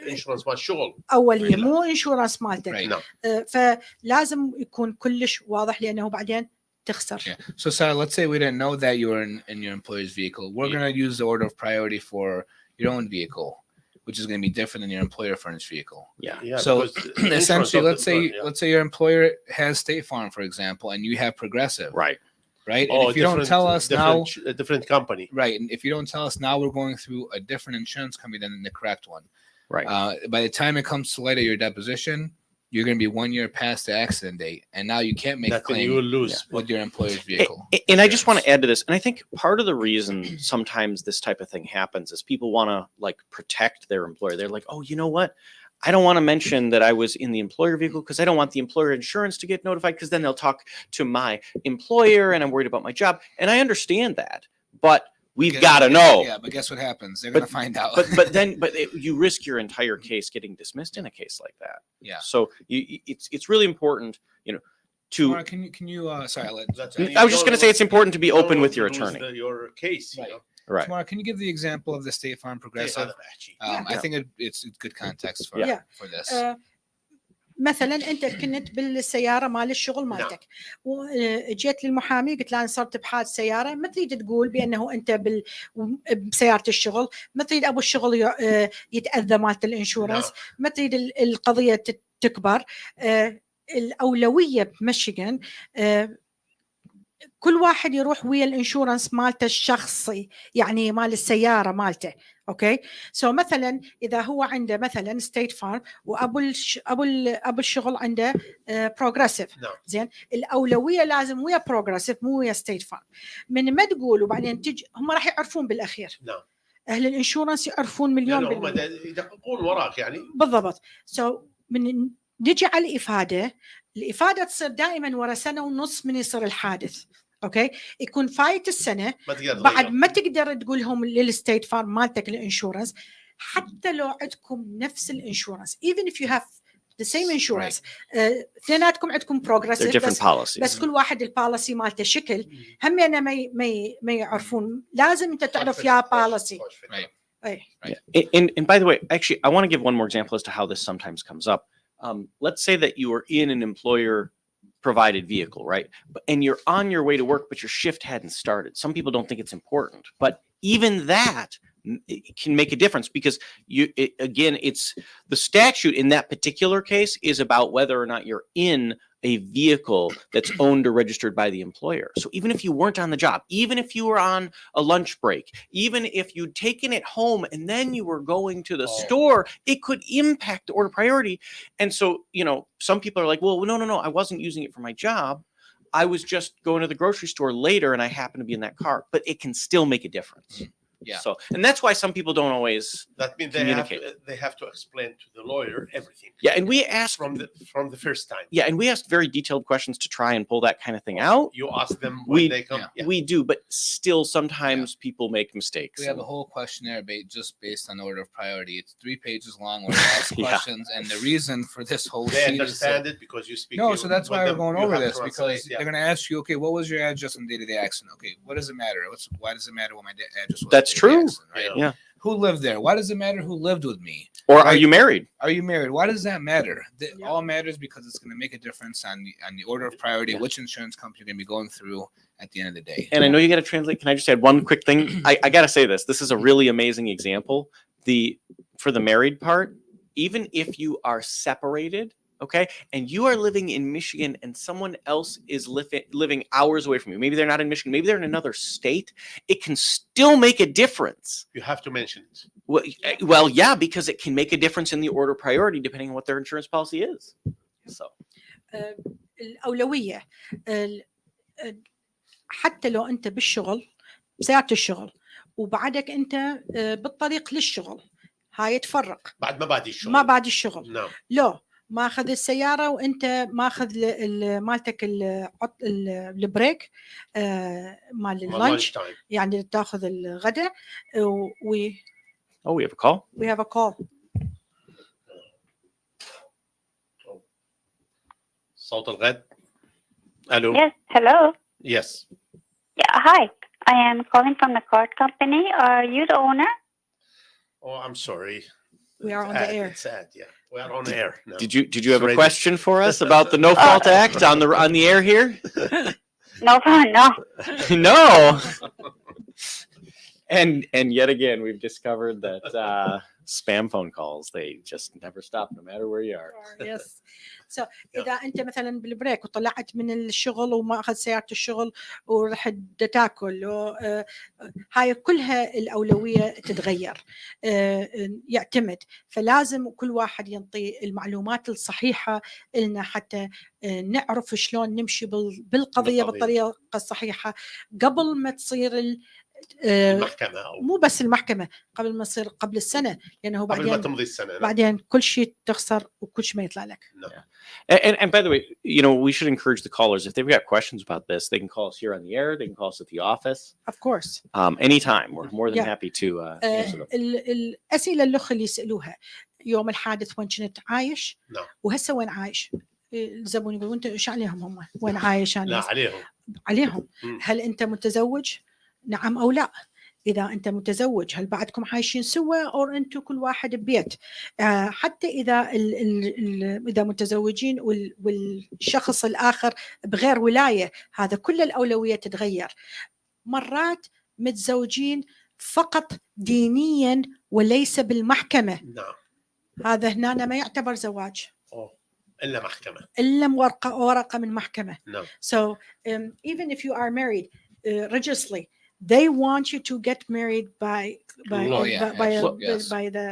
انشورنس مال الشغل أولية مو انشورنس مالتك. نعم. فلازم يكون كلش واضح لأنه بعدين تخسر. So Sahir, let's say we didn't know that you were in your employee's vehicle. We're going to use the order of priority for your own vehicle. which is going to be different than your employer furnished vehicle. Yeah. So because essentially, insurance of the- let's say your employer has State Farm, for example, and you have Progressive, Right. right? Oh, And if you don't tell us now, a different company. right, and if you don't tell us now, we're going through a different insurance company than the correct one. Right. By the time it comes to light of your deposition, you're going to be 1 year past the accident date, and now you can't make a That then claim you will lose. with your employer's vehicle. And I just want to add to this, and I think part of the reason sometimes this type of thing happens is people want to like protect their employer. They're like, oh, you know what? I don't want to mention that I was in the employer vehicle because I don't want the employer insurance to get notified, because then they'll talk to my employer and I'm worried about my job. And I understand that, but we've got to know. Yeah, but guess what happens? They're going to find out. But you risk your entire case getting dismissed in a case like that. Yeah. So it's really important, you know, to. Tamara, can you sorry, I'll let I was just going to say it's important to be open with your attorney. Your case, Right. you know. Right. Tamara, can you give the example of the State Farm Progressive? I think it's good context for for this. مثلا انت كنت بالسياره مال الشغل مالتك وجيت للمحامي قلت له انا صرت بحادث سياره، ما تريد تقول بانه انت بسياره الشغل، ما تريد ابو الشغل يتاذى مالت الانشورنس، ما تريد القضيه تكبر. الاولويه بمشيكن كل واحد يروح ويا الانشورنس مالته الشخصي، يعني مال السياره مالته. اوكي سو مثلا اذا هو عنده مثلا ستيت فارم وابو الشغل عنده بروجريسيف، زين الاولويه لازم ويا بروجريسيف مو ويا ستيت فارم. من ما تقول وبعدين تجي هم راح يعرفون بالاخير. اهل الانشورنس يعرفون مليون هم يدققون وراك يعني بالضبط. سو من نجي على الافاده تصير دائما ورا سنه ونص من يصير الحادث. اوكي يكون فايت السنه بعد ما تقدر تقول لهم للستيت فارم مالتك الانشورنس، حتى لو عندكم نفس الانشورنس even if you have the same insurance اثنيناتكم عندكم progressive بس كل واحد الباليسي مالته شكل، هم انا ما يعرفون. لازم انت تعرف يا باليسي. And by the way, actually I want to give one more example as to how this sometimes comes up. Let's say that you are in an employer provided vehicle, right? And you're on your way to work, but your shift hadn't started. Some people don't think it's important, but even that can make a difference, because it's the statute in that particular case is about whether or not you're in a vehicle that's owned or registered by the employer. So even if you weren't on the job, even if you were on a lunch break, even if you'd taken it home and then you were going to the store, it could impact the order priority. And so, you know, some people are like, well, no, I wasn't using it for my job. I was just going to the grocery store later and I happened to be in that car, but it can still make a difference. Yeah. So, and that's why some people don't always communicate. They have to explain to the lawyer everything. Yeah, and we asked from the first time. Yeah, and we asked very detailed questions to try and pull that kind of thing out. You ask them when they come. Yeah. We do, but still sometimes people make mistakes. We have a whole questionnaire just based on order of priority. It's 3 pages long where we ask questions, and the reason for this whole they understand it because you speak. No, so that's why we're going over this, because they're going to ask you, okay, what was your address on the day of the accident? Okay, what does it matter? Why does it matter what my address was? That's true. Right? Yeah. Who lived there? Why does it matter who lived with me? Or are you married? Are you married? Why does that matter? All matters because it's going to make a difference on the order of priority, which insurance company you're going to be going through at the end of the day. And I know you got to translate. Can I just add one quick thing? I got to say this. This is a really amazing example. For the married part, even if you are separated, okay, and you are living in Michigan and someone else is living hours away from you, maybe they're not in Michigan, maybe they're in another state, it can still make a difference. You have to mention it. Well, yeah, because it can make a difference in the order priority depending on what their insurance policy is. So الأولوية حتى لو أنت بالشغل بسيارة الشغل وبعدك أنت بالطريق للشغل، هاي تفرق. بعد ما بعد الشغل. ما بعد الشغل. نعم. لا ماخذ السياره وانت ماخذ مالتك البريك مال اللانش، يعني تاخذ الغداء Oh, we have a call. We have a call. صوت الغد. Hello. Yes, hello. Yes. Yeah, hi. I am calling from the car company. Are you the owner? Oh, I'm sorry. We are on the air. It's sad, yeah. We are on the air now. Did you have a question for us about the No Fault Act on the air here? No. No. And yet again, we've discovered that spam phone calls. They just never stop, no matter where you are. Yes. So إذا أنت مثلا بالبريك وطلعت من الشغل وما أخذ سيارة الشغل ورحت تاكل هاي كلها الأولوية تتغير يعتمد. فلازم كل واحد ينطي المعلومات الصحيحة لنا حتى نعرف شلون نمشي بالقضية بالطريقة الصحيحة قبل ما تصير المحكمة أو مو بس المحكمة، قبل ما تصير قبل السنة، لأنه قبل ما بعدين تمضي السنة. بعدين كل شيء تخسر وكل شيء ما يطلع لك. And by the way, you know, we should encourage the callers, if they've got questions about this, they can call us here on the air. They can call us at the office. Of course. Anytime. We're more than Yeah. happy to answer them. الأسئلة اللي يسألوها يوم الحادث وين كنت عايش؟ نعم. وهسه وين عايش؟ الزبون يقول وانت ايش عليهم هم؟ وين عايش انا؟ لا عليهم. عليهم. مم. هل انت متزوج؟ نعم او لا. إذا أنت متزوج هل بعدكم عايشين سوا أو أنتوا كل واحد ببيت؟ حتى إذا إذا متزوجين والشخص الآخر بغير ولاية، هذا كل الأولوية تتغير. مرات متزوجين فقط دينيا وليس بالمحكمة. نعم. هذا هنا ما يعتبر زواج. إلا محكمة. إلا ورقة من محكمة. نعم. So even if you are married religiously, they want you to get married by the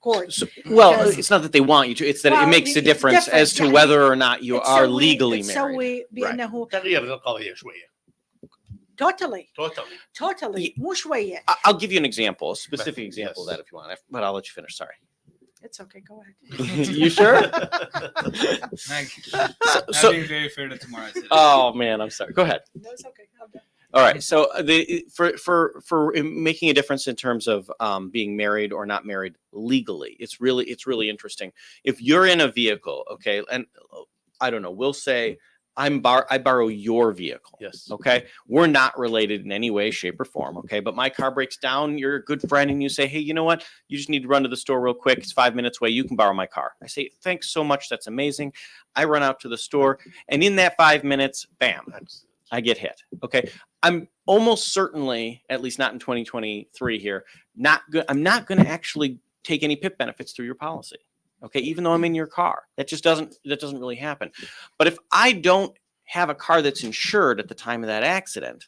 court. So, well, it's not that they want you to, it's that it makes a difference as to whether or not you are legally married. بأنه تغيير القضية شوية. Totally. مو شوية. I'll give you an example, a specific example of that if you want, but I'll let you finish. Sorry. It's okay. Go ahead. You sure? Thank you. So being very fair to tomorrow. Oh man, I'm sorry. Go ahead. No, it's okay. All right. So for making a difference in terms of being married or not married legally, it's really interesting. If you're in a vehicle, okay, and I don't know, we'll say I borrow your vehicle. Yes. Okay. We're not related in any way, shape, or form. Okay. But my car breaks down. You're a good friend, and you say, hey, you know what? You just need to run to the store real quick. It's 5 minutes away. You can borrow my car. I say, thanks so much. That's amazing. I run out to the store, and in that 5 minutes, bam, I get hit. Okay. I'm almost certainly, at least not in 2023 here, I'm not going to actually take any PIP benefits through your policy. Okay. Even though I'm in your car, that doesn't really happen. But if I don't have a car that's insured at the time of that accident,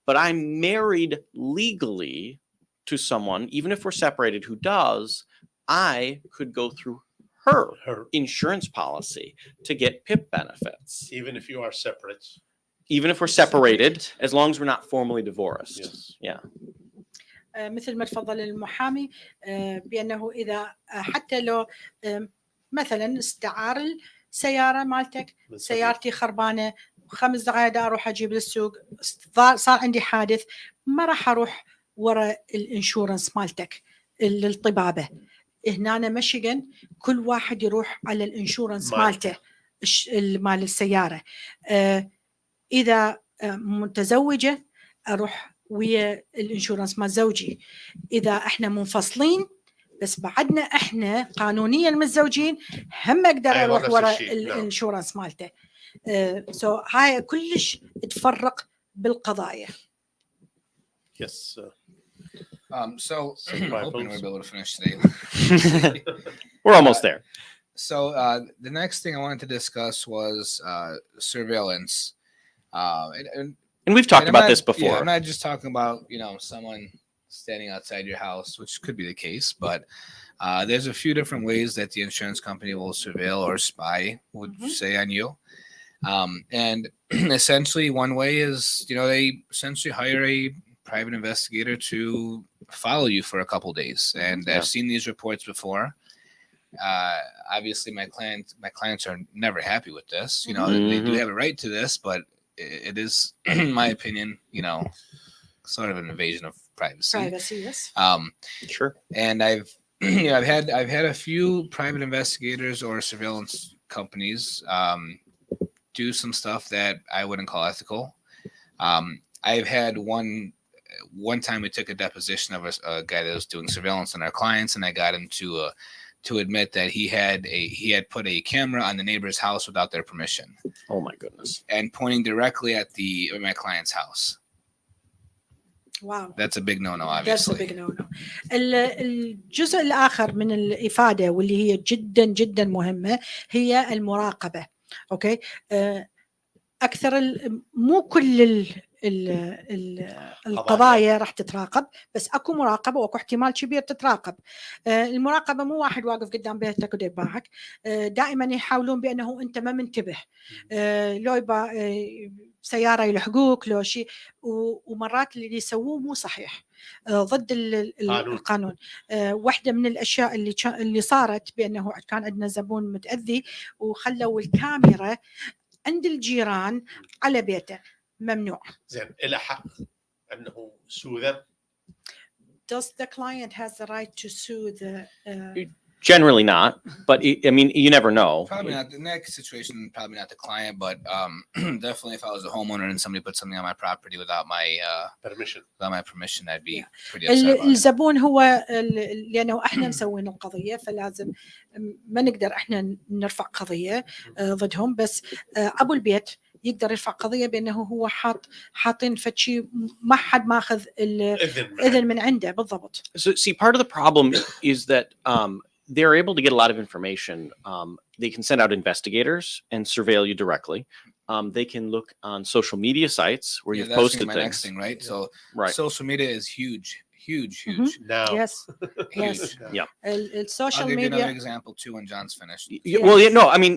but I'm married legally to someone, even if we're separated, who does, I could go through her insurance policy to get PIP benefits. Even if you are separate. Even if we're separated, as long as we're not formally divorced. Yes. Yeah. مثل ما تفضل المحامي بأنه إذا حتى لو مثلا استعار السيارة مالتك، سيارتي خربانة 5 دقائق أروح أجيب للسوق، صار عندي حادث، ما راح أروح ورا الانشورنس مالتك للطبابة. هنا مشيكن كل واحد يروح على الانشورنس مالته مال السيارة. إذا متزوجة أروح ويا الانشورنس مال زوجي. إذا إحنا منفصلين بس بعدنا إحنا قانونيا متزوجين هم أقدر أروح ورا الانشورنس مالته. so هاي كلش تفرق بالقضايا. Yes. So I'm hoping we'll be able to finish today. We're almost there. So the next thing I wanted to discuss was surveillance. And we've talked about this before. Yeah, I'm not just talking about, someone standing outside your house, which could be the case, but there's a few different ways that the insurance company will surveil or spy, would say, on you. And essentially one way is, they essentially hire a private investigator to follow you for a couple days. And I've seen these reports before. Obviously my clients are never happy with this. They do have a right to this, but it is, in my opinion, sort of an invasion of privacy. Yes. Sure. And I've had a few private investigators or surveillance companies do some stuff that I wouldn't call ethical. I've had one time we took a deposition of a guy that was doing surveillance on our clients, and I got him to admit that he had put a camera on the neighbor's house without their permission. Oh my goodness. And pointing directly at my client's house. Wow. That's a big no-no, That's a obviously. big no-no. الجزء الآخر من الإفادة واللي هي جدا جدا مهمة هي المراقبة. أوكي. أكثر مو كل القضايا راح تتراقب، بس اكو مراقبه واكو احتمال كبير تتراقب. المراقبه مو واحد واقف قدام بيتك ودباعك، دائما يحاولون بانه انت ما منتبه، لو يبا سياره يلحقوك لو شيء، ومرات اللي يسووه مو صحيح، ضد القانون. واحده من الاشياء اللي صارت بانه كان عندنا زبون متاذي وخلوا الكاميرا عند الجيران على بيته. ممنوع. زين، إلى حق أنه sue them? Does the client has the right to sue the? Generally not, but I mean, you never know. Probably not the next situation. Probably not the client, but definitely if I was a homeowner and somebody put something on my property without my permission, I'd be pretty upset about it. الزبون هو لأنه احنا مسوين القضية، فلازم ما نقدر احنا نرفع قضية ضدهم، بس أبو البيت يقدر يرفع قضية بأنه هو حاطين فشي ما حد ماخذ الإذن من عنده بالضبط. So see, part of the problem is that they're able to get a lot of information. They can send out investigators and surveil you directly. They can look on social media sites where you've posted my things. next thing, right? So right. Social media is huge. Now. Yes. Yes. Yeah. Social I'll give media. you another example too when John's finished. Well, no, I mean,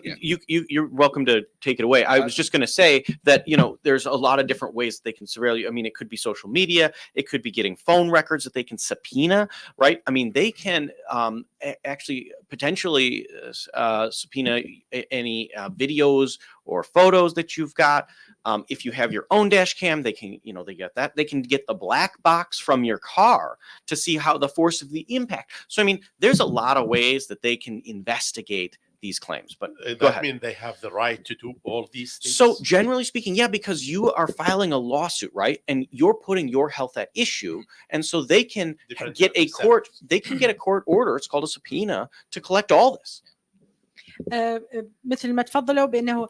you're welcome to take it away. I was just going to say that, there's a lot of different ways that they can surveil you. I mean, it could be social media. It could be getting phone records that they can subpoena, right? I mean, they can actually potentially subpoena any videos or photos that you've got. If you have your own dash cam, they can, they get that. They can get the black box from your car to see how the force of the impact. So, I mean, there's a lot of ways that they can investigate these claims. But go ahead. I mean, they have the right to do all these things. So, generally speaking, yeah, because you are filing a lawsuit, right? And you're putting your health at issue, and so they can get a court. They can get a court order. It's called a subpoena to collect all this. مثل ما تفضلوا بأنه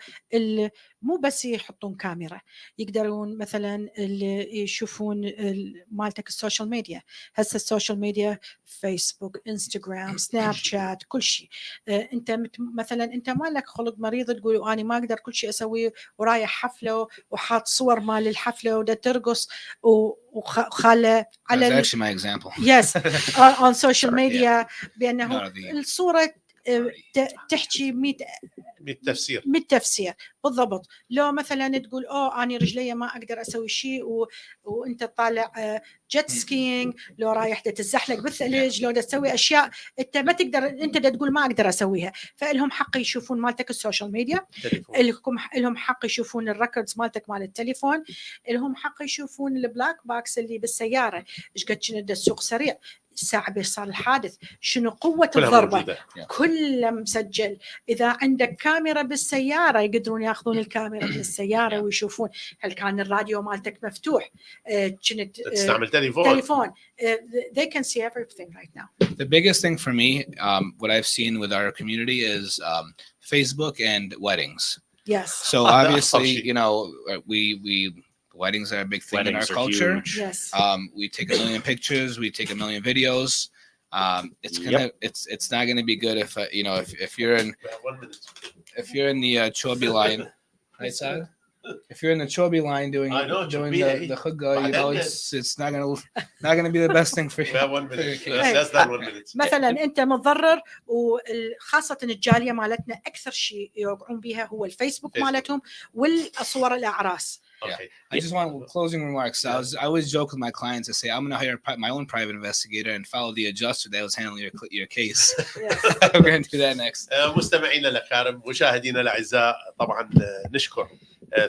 مو بس يحطون كاميرا، يقدرون مثلا يشوفون مالتك السوشيال ميديا. هسه السوشيال ميديا فيسبوك، انستغرام، سناب شات، كل شيء. انت مثلا انت ما لك خلق مريض تقول انا ما اقدر كل شيء اسويه ورايح حفله وحاط صور مال الحفله ودا ترقص وخاله على That's actually my example. Yes, on social media بأنه الصورة تحكي 100 تفسير بالضبط. لو مثلا تقول أنا رجلي ما أقدر أسوي شيء وأنت طالع جيت سكينج، لو رايح تتزحلق بالثلج، لو تسوي أشياء أنت ما تقدر، أنت تقول ما أقدر أسويها، فإلهم حق يشوفون مالتك السوشيال ميديا، إلهم حق يشوفون الريكوردز مالتك مال التليفون، إلهم حق يشوفون البلاك باكس اللي بالسيارة، إيش قد كنا السوق سريع، الساعة بيصير الحادث، شنو قوة الضربة، كله مسجل. إذا عندك كاميرا بالسيارة يقدرون يأخذون الكاميرا من السيارة ويشوفون هل كان الراديو مالتك مفتوح، كنت تستعمل تليفون. They can see everything right now. The biggest thing for me, what I've seen with our community is Facebook and weddings. Yes. So obviously, we weddings are a big thing in our culture. Huge. Yes. We take 1 million pictures. We take 1 million videos. It's not gonna be good if if you're in the Chobi line, right side. If you're in the Chobi line doing the chugga, it's not gonna be the best thing for you. We have 1 minute. Less than 1 minute. مثلا أنت متضرر، وخاصة الجالية مالتنا أكثر شيء يوقعون بها هو الفيسبوك مالتهم والصور الأعراس. Okay. I just want closing remarks. I always joke with my clients to say I'm going to hire my own private investigator and follow the adjuster that was handling your case. We're going to do that next. مستمعينا الأكارم، مشاهدينا الأعزاء، طبعا نشكر.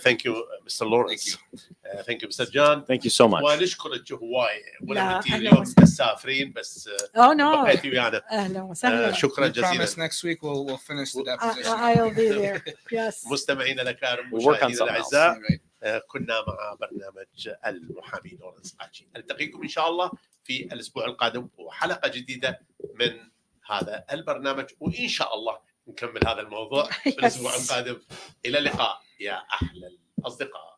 Thank you, Mr. Lawrence. Thank you, Mr. John. Thank you so much. ونشكرك هواي. ولا أنتي اليوم تسافرين بس. بقيتي ويانا. أهلا وسهلا. شكرا جزيلا. Next week we'll finish the deposition. I'll be there. Yes. مستمعينا الأكارم، مشاهدينا الأعزاء، كنا مع برنامج المحامي لورنس قاجي. ألتقيكم إن شاء الله في الأسبوع القادم وحلقة جديدة من هذا البرنامج، وإن شاء الله نكمل هذا الموضوع في الأسبوع القادم. إلى اللقاء يا أحلى الأصدقاء.